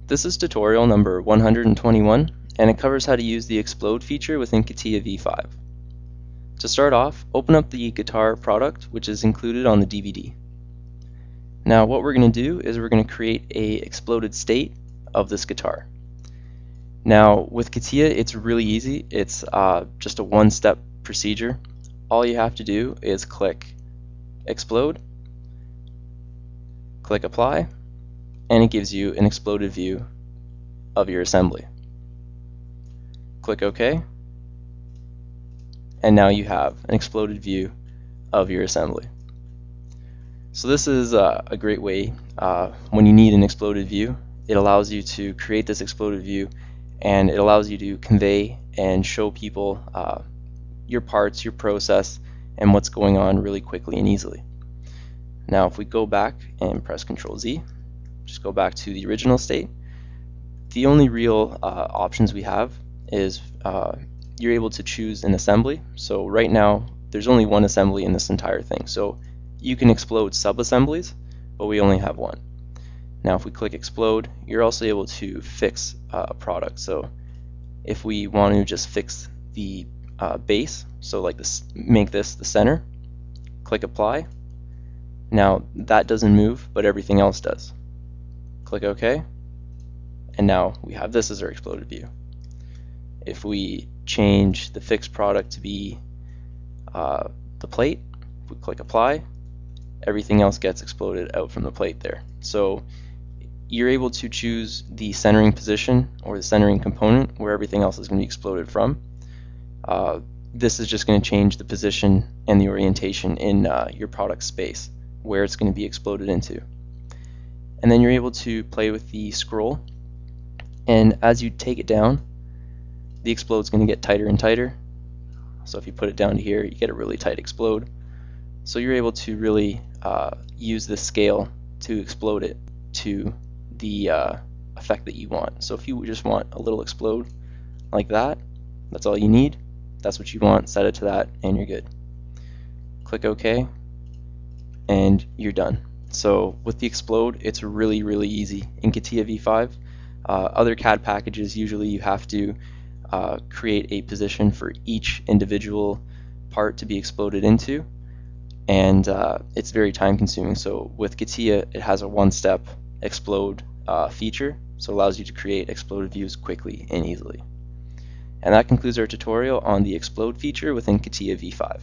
This is tutorial number 121, and it covers how to use the explode feature within Catia V5. To start off, open up the guitar product, which is included on the DVD. Now what we're going to do is we're going to create a exploded state of this guitar. Now with Catia, it's really easy. It's just a one-step procedure. All you have to do is click explode, click apply, and it gives you an exploded view of your assembly. Click OK, and now you have an exploded view of your assembly. So this is a great way when you need an exploded view. It allows you to create this exploded view, and it allows you to convey and show people your parts, your process, and what's going on really quickly and easily. Now if we go back and press Ctrl Z, just go back to the original state, the only real options we have is you're able to choose an assembly. So right now there's only one assembly in this entire thing. So you can explode sub-assemblies, but we only have one. Now if we click explode, you're also able to fix a product. So if we want to just fix the base, so like this, make this the center, click apply. Now that doesn't move, but everything else does. Click OK, and now we have this as our exploded view. If we change the fixed product to be the plate, if we click apply, everything else gets exploded out from the plate there. So you're able to choose the centering position or the centering component where everything else is going to be exploded from. This is just going to change the position and the orientation in your product space where it's going to be exploded into. And then you're able to play with the scroll, and as you take it down, the explode is going to get tighter and tighter. So if you put it down to here, you get a really tight explode. So you're able to really use this scale to explode it to the effect that you want. So if you just want a little explode like that, that's all you need. That's what you want, set it to that, and you're good. Click OK, and you're done. So with the explode, it's really easy in Catia V5. Other CAD packages, usually you have to create a position for each individual part to be exploded into, and it's very time consuming. So with Catia, it has a one-step explode feature, so it allows you to create exploded views quickly and easily. And that concludes our tutorial on the explode feature within Catia V5.